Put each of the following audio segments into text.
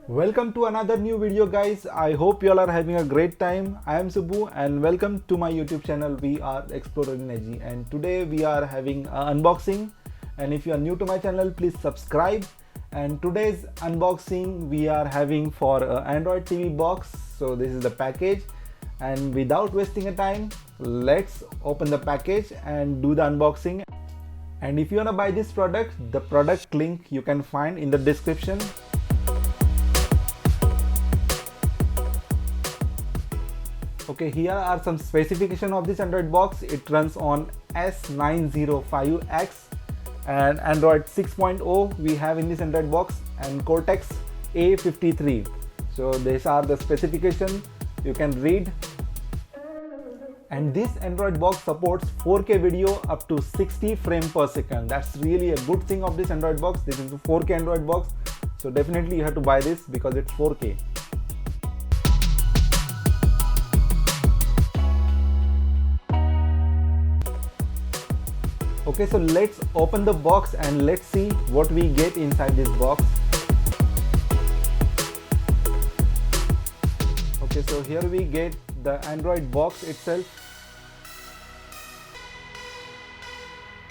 Welcome to another new video, guys. I hope you all are having a great time. I am Subbu and welcome to my YouTube channel. We are Explorer Energy, and today we are having an unboxing. And if you are new to my channel, please subscribe. And today's unboxing we are having for Android TV box. So this is the package, and without wasting a time, let's open the package and do the unboxing. And if you want to buy this product, the product link you can find in the description. Okay, here are some specifications of this Android box. It runs on S905X and Android 6.0 we have in this Android box, and Cortex A53. So these are the specifications you can read. And this Android box supports 4K video up to 60 frames per second. That's really a good thing of this Android box. This is a 4K Android box, so definitely you have to buy this because it's 4K. Okay, so let's open the box and let's see what we get inside this box. Okay, so here we get the Android box itself.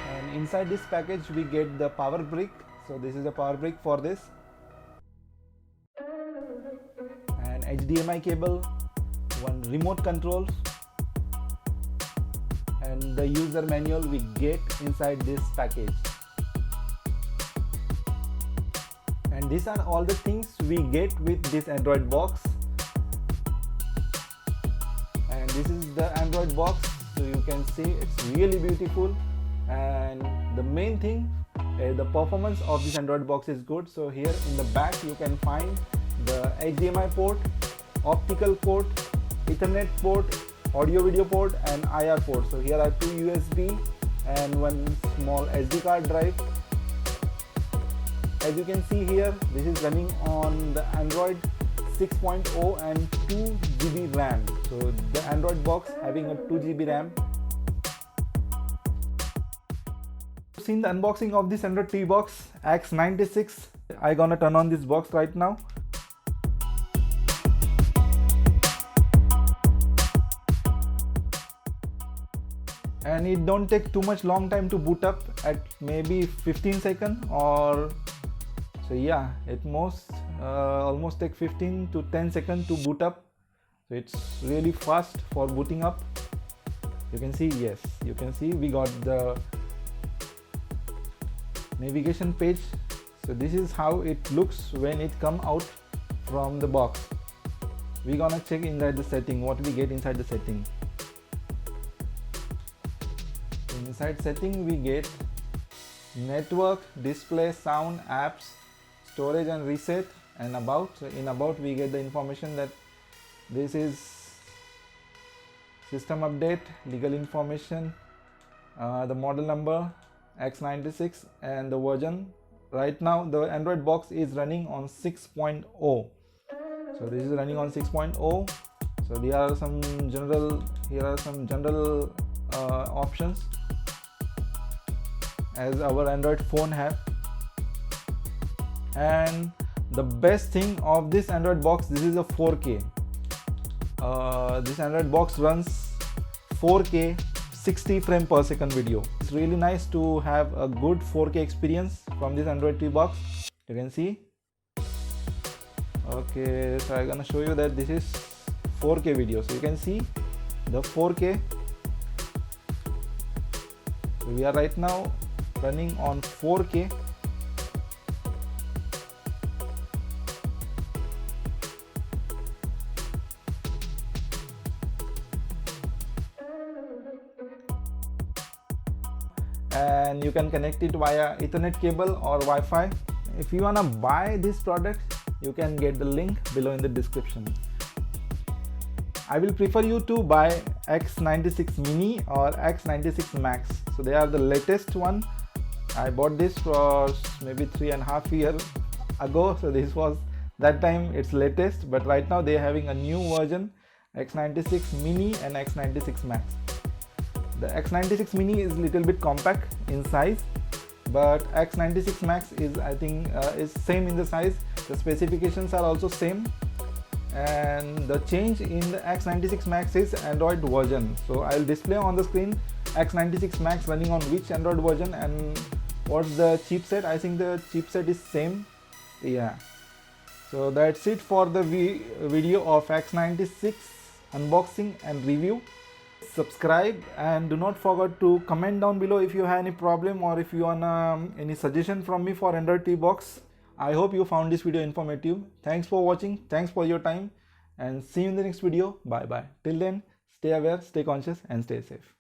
And inside this package we get the power brick. So this is a power brick for this. And HDMI cable, one remote control, and the user manual we get inside this package. And these are all the things we get with this Android box. And this is the Android box, so you can see it's really beautiful. And the main thing, the performance of this Android box is good. So here in the back you can find the HDMI port, optical port, Ethernet port, audio video port, and IR port. So here are two USB and one small SD card drive. As you can see here, this is running on the Android 6.0 and 2 GB RAM. So the Android box having a 2 GB RAM. Seen the unboxing of this Android TV box X96. I gonna turn on this box right now. And it don't take too much long time to boot up, at maybe 15 seconds or so. Yeah, at most almost take 15 to 10 seconds to boot up. So it's really fast for booting up. You can see, yes, you can see we got the navigation page. So this is how it looks when it come out from the box. We're gonna check inside the setting what we get inside the setting. Inside setting we get network, display, sound, apps, storage and reset, and about. So in about we get the information that this is system update, legal information, the model number X96, and the version. Right now the Android box is running on 6.0. So this is running on 6.0. So here are some general options as our Android phone have. And the best thing of this Android box, this is a 4K. This Android box runs 4K 60 frames per second video. It's really nice to have a good 4K experience from this Android TV box. You can see. Okay, so I'm gonna show you that this is 4K video. So you can see the 4K. So we are right now running on 4K. And you can connect it via Ethernet cable or Wi-Fi. If you wanna buy this product, you can get the link below in the description. I will prefer you to buy X96 Mini or X96 Max. So they are the latest one. I bought this for maybe 3.5 years ago. So this was that time its latest, but right now they're having a new version, X96 Mini and X96 Max. The X96 Mini is little bit compact in size, but X96 Max is, I think, is same in the size, The specifications are also same, and the change in the X96 Max is Android version. So I'll display on the screen X96 Max running on which Android version and what's the chipset. I think the chipset is same. Yeah. So that's it for the video of X96 unboxing and review. Subscribe and do not forget to comment down below if you have any problem or if you want any suggestion from me for Android TV box. I hope you found this video informative. Thanks for watching. Thanks for your time, and see you in the next video. Bye bye. Till then, stay aware, stay conscious, and stay safe.